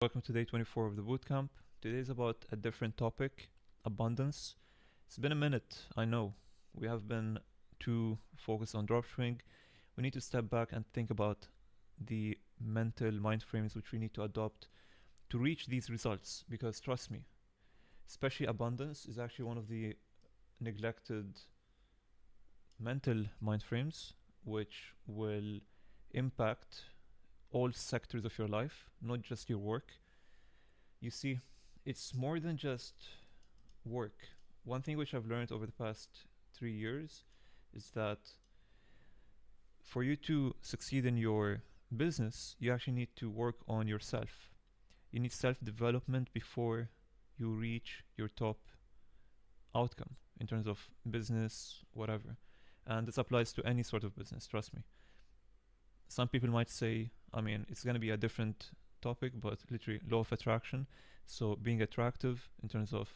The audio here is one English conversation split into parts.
Welcome to day 24 of the bootcamp. Today is about a different topic, abundance. It's been a minute, I know. We have been too focused on dropshipping. We need to step back and think about the mental mind frames which we need to adopt to reach these results. Because trust me, especially abundance is actually one of the neglected mental mind frames which will impact all sectors of your life, not just your work. You see, it's more than just work. One thing which I've learned over the past 3 years is that for you to succeed in your business, you actually need to work on yourself. You need self development before you reach your top outcome in terms of business, whatever. And this applies to any sort of business, trust me. Some people might say, it's going to be a different topic, but literally law of attraction. So being attractive in terms of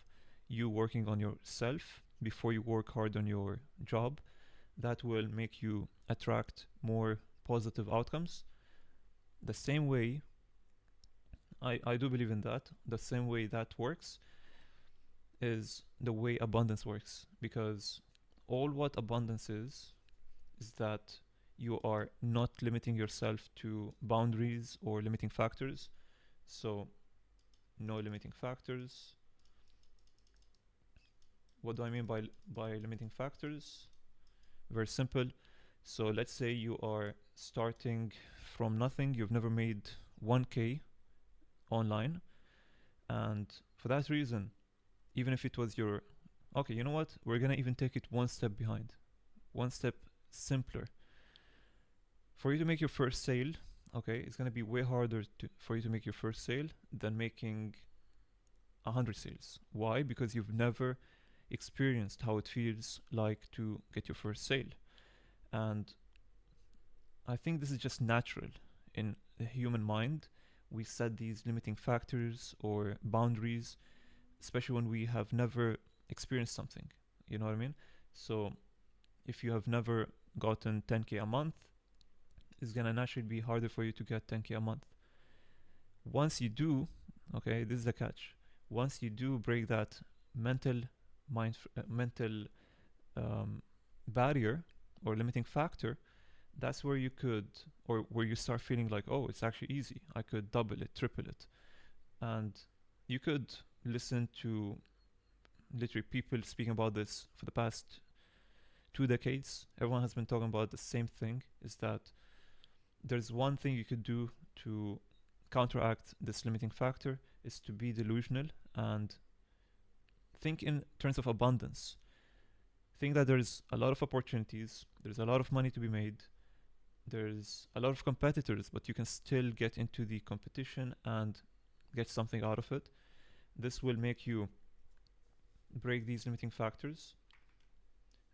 you working on yourself before you work hard on your job, that will make you attract more positive outcomes. The same way, I do believe in that. The same way that works is the way abundance works, because all what abundance is that you are not limiting yourself to boundaries or limiting factors. So no limiting factors. What do I mean by limiting factors? Very simple. So let's say you are starting from nothing, you've never made 1k online, and for that reason, even if it was your okay, you know what? We're gonna even take it one step behind, one step simpler. For you to make your first sale, okay, it's gonna be way harder for you to make your first sale than making 100 sales. Why? Because you've never experienced how it feels like to get your first sale. And I think this is just natural in the human mind. We set these limiting factors or boundaries, especially when we have never experienced something. You know what I mean? So if you have never gotten 10k a month, it's gonna naturally be harder for you to get 10k a month. Once you do, okay, this is the catch. Once you do break that mental barrier or limiting factor, that's where you could, or where you start feeling like, oh, it's actually easy. I could double it, triple it. And you could listen to literally people speaking about this for the past 2 decades. Everyone has been talking about the same thing, is that there's one thing you could do to counteract this limiting factor is to be delusional and think in terms of abundance. Think that there's a lot of opportunities, there's a lot of money to be made, there's a lot of competitors, but you can still get into the competition and get something out of it. This will make you break these limiting factors,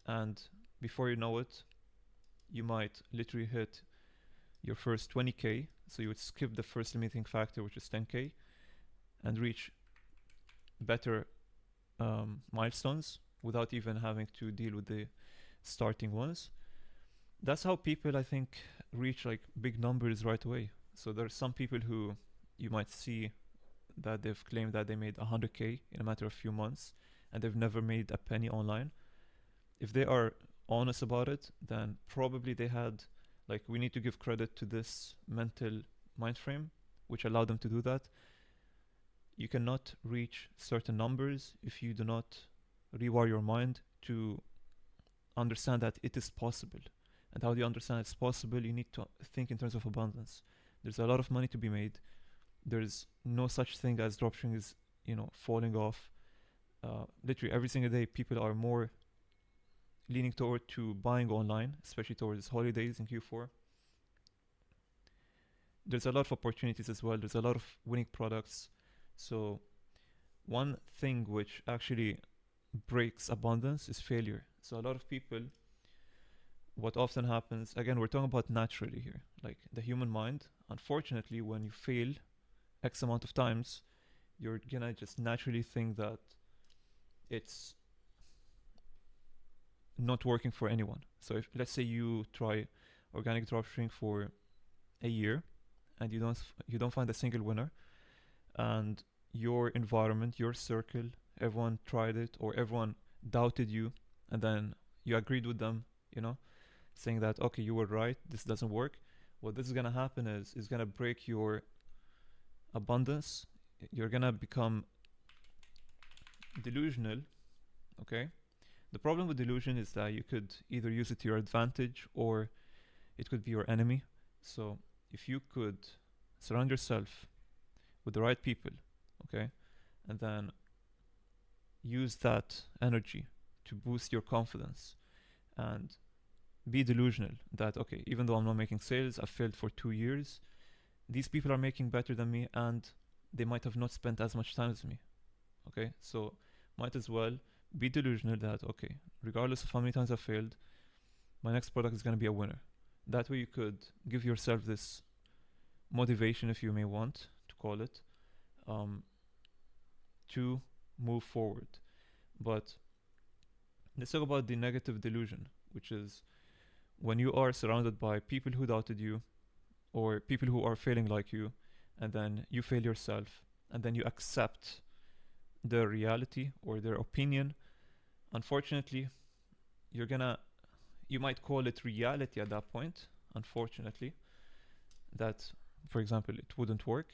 and before you know it, you might literally hit your first 20k. So you would skip the first limiting factor, which is 10k, and reach better milestones without even having to deal with the starting ones. That's how people, I think, reach like big numbers right away. So there are some people who you might see that they've claimed that they made 100k in a matter of few months, and they've never made a penny online. If they are honest about it, then probably they had, like, we need to give credit to this mental mind frame which allowed them to do that. You cannot reach certain numbers if you do not rewire your mind to understand that it is possible. And how do you understand it's possible? You need to think in terms of abundance. There's a lot of money to be made. There's no such thing as dropshipping is, falling off. Literally every single day, people are more leaning toward to buying online, especially towards holidays in Q4. There's a lot of opportunities as well. There's a lot of winning products. So one thing which actually breaks abundance is failure. So a lot of people, what often happens, again, we're talking about naturally here, like the human mind, unfortunately, when you fail X amount of times, you're gonna just naturally think that it's not working for anyone. So if, let's say, you try organic dropshipping for a year and you don't find a single winner, and your environment, your circle, everyone tried it or everyone doubted you, and then you agreed with them, you know, saying that okay, you were right, this doesn't work. What this is gonna happen is gonna break your abundance. You're gonna become delusional. Okay. The problem with delusion is that you could either use it to your advantage or it could be your enemy. So if you could surround yourself with the right people, okay, and then use that energy to boost your confidence and be delusional that okay, even though I'm not making sales, I've failed for 2 years, these people are making better than me and they might have not spent as much time as me. Okay, so might as well be delusional that okay, regardless of how many times I failed, my next product is going to be a winner. That way you could give yourself this motivation, if you may want to call it, um, to move forward. But let's talk about the negative delusion, which is when you are surrounded by people who doubted you or people who are failing like you, and then you fail yourself, and then you accept their reality or their opinion. Unfortunately, you're gonna, you might call it reality at that point, unfortunately, that, for example, it wouldn't work,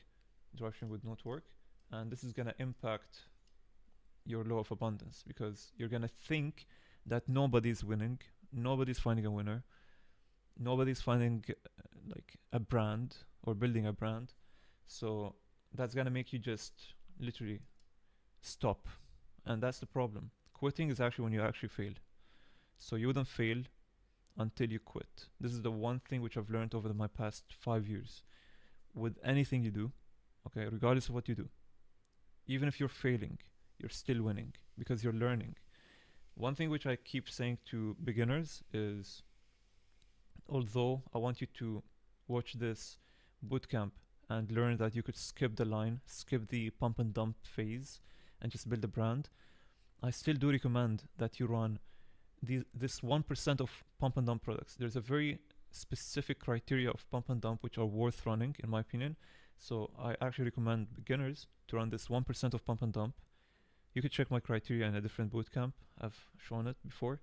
dropshipping would not work, and this is gonna impact your law of abundance because you're gonna think that nobody's winning, nobody's finding a winner, nobody's finding like a brand or building a brand. So that's gonna make you just literally stop, and that's the problem. Quitting is actually when you actually fail. So you wouldn't fail until you quit. This is the one thing which I've learned over my past 5 years. With anything you do, okay, regardless of what you do, even if you're failing, you're still winning because you're learning. One thing which I keep saying to beginners is, although I want you to watch this bootcamp and learn that you could skip the line, skip the pump and dump phase, and just build a brand, I still do recommend that you run this 1% of pump and dump products. There's a very specific criteria of pump and dump which are worth running, in my opinion. So I actually recommend beginners to run this 1% of pump and dump. You could check my criteria in a different bootcamp. I've shown it before.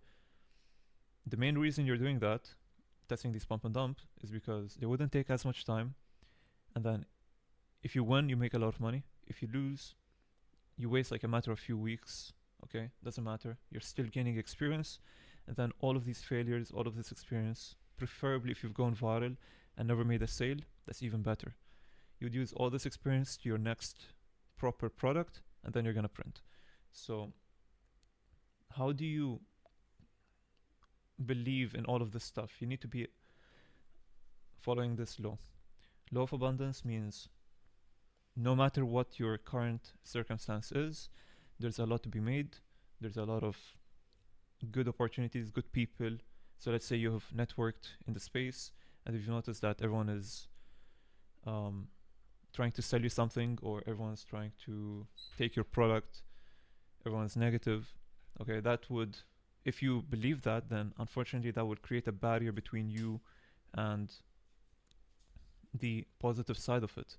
The main reason you're doing that, testing these pump and dump, is because they wouldn't take as much time. And then if you win, you make a lot of money. If you lose, you waste like a matter of few weeks. Okay, doesn't matter. You're still gaining experience. And then all of these failures, all of this experience, preferably if you've gone viral and never made a sale, that's even better. You'd use all this experience to your next proper product, and then you're gonna print. So how do you believe in all of this stuff? You need to be following this law. Law of abundance means no matter what your current circumstance is, there's a lot to be made. There's a lot of good opportunities, good people. So let's say you have networked in the space and if you notice that everyone is trying to sell you something or everyone's trying to take your product, everyone's negative, okay, that would, if you believe that, then unfortunately that would create a barrier between you and the positive side of it.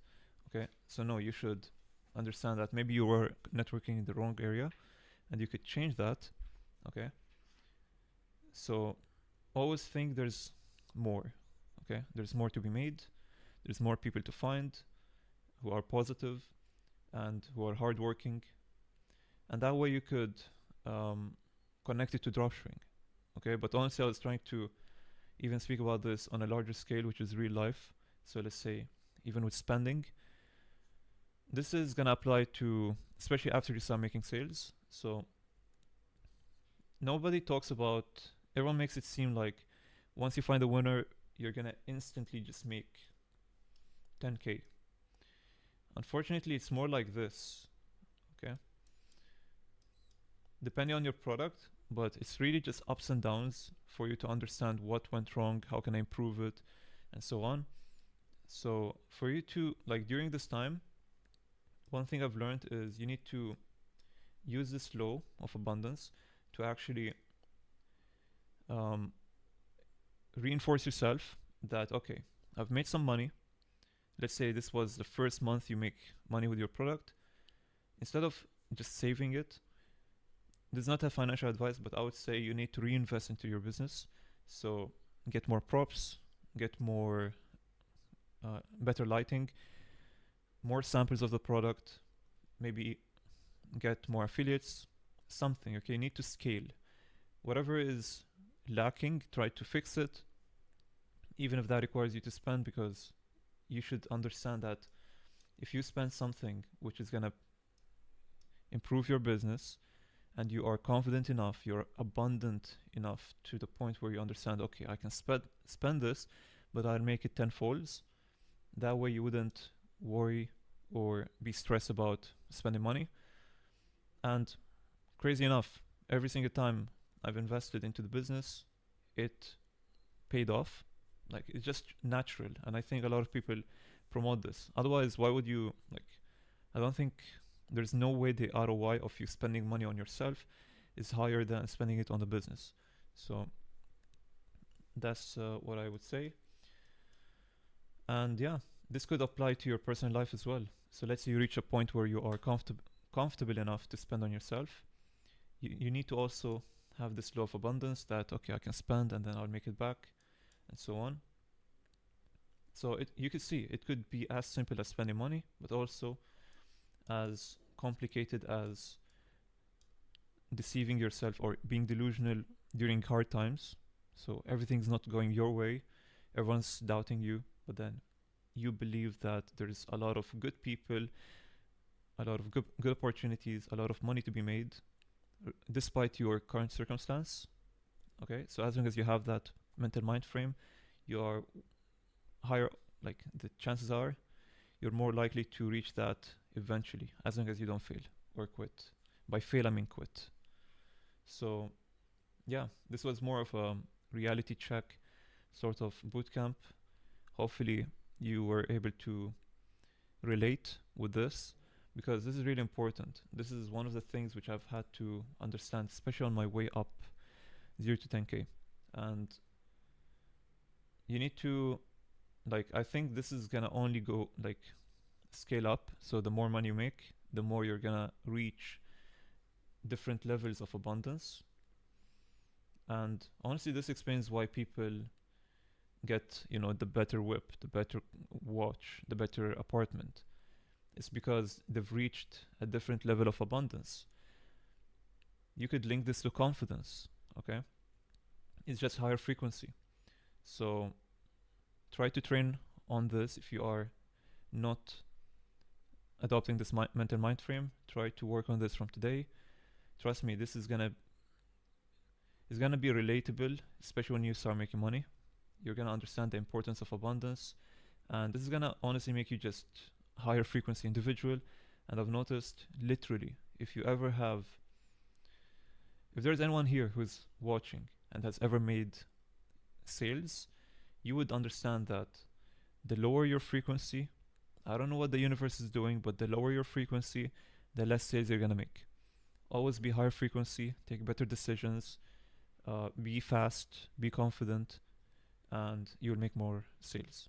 Okay, so no, you should understand that maybe you were networking in the wrong area and you could change that. Okay, so always think there's more. Okay, there's more to be made, there's more people to find who are positive and who are hardworking, and that way you could connect it to dropshipping. Okay, but honestly I was trying to even speak about this on a larger scale, which is real life. So let's say even with spending, this is gonna apply to, especially after you start making sales. So nobody talks about, everyone makes it seem like once you find a winner, you're gonna instantly just make 10K. Unfortunately, it's more like this, okay? Depending on your product, but it's really just ups and downs for you to understand what went wrong, how can I improve it, and so on. So for you to, like during this time, one thing I've learned is you need to use this law of abundance to actually reinforce yourself that, okay, I've made some money, let's say this was the first month you make money with your product, instead of just saving it, this is not a financial advice, but I would say you need to reinvest into your business. So get more props, get more better lighting, more samples of the product, maybe get more affiliates, something. Okay, you need to scale. Whatever is lacking, try to fix it, even if that requires you to spend, because you should understand that if you spend something which is gonna improve your business and you are confident enough, you're abundant enough to the point where you understand, okay, I can spend this, but I'll make it tenfolds. That way you wouldn't worry or be stressed about spending money. And crazy enough, every single time I've invested into the business, it paid off. Like, it's just natural. And I think a lot of people promote this. Otherwise, why would you, like, I don't think there's no way the ROI of you spending money on yourself is higher than spending it on the business. So that's what I would say. And yeah, this could apply to your personal life as well. So let's say you reach a point where you are comfortable enough to spend on yourself. You need to also have this law of abundance that, okay, I can spend and then I'll make it back, and so on. So you could see it could be as simple as spending money, but also as complicated as deceiving yourself or being delusional during hard times. So everything's not going your way, everyone's doubting you, but then you believe that there's a lot of good people, a lot of good opportunities, a lot of money to be made, despite your current circumstance. Okay, so as long as you have that mental mind frame, you are higher, like the chances are you're more likely to reach that eventually, as long as you don't fail or quit. By fail, I mean quit. So yeah, this was more of a reality check, sort of boot camp. Hopefully you were able to relate with this, because this is really important. This is one of the things which I've had to understand, especially on my way up 0 to 10k. And you need to, like, I think this is gonna only go like scale up. So the more money you make, the more you're gonna reach different levels of abundance. And honestly, this explains why people get, the better whip, the better watch, the better apartment. It's because they've reached a different level of abundance. You could link this to confidence, okay? It's just higher frequency. So try to train on this. If you are not adopting this mental mind frame, try to work on this from today. Trust me, this is gonna be relatable, especially when you start making money. You're gonna understand the importance of abundance, and this is gonna honestly make you just higher frequency individual. And I've noticed, literally, if there's anyone here who's watching and has ever made sales, you would understand that the lower your frequency, I don't know what the universe is doing, but the lower your frequency, the less sales you're gonna make. Always be higher frequency, take better decisions, be fast, be confident, and you'll make more sales.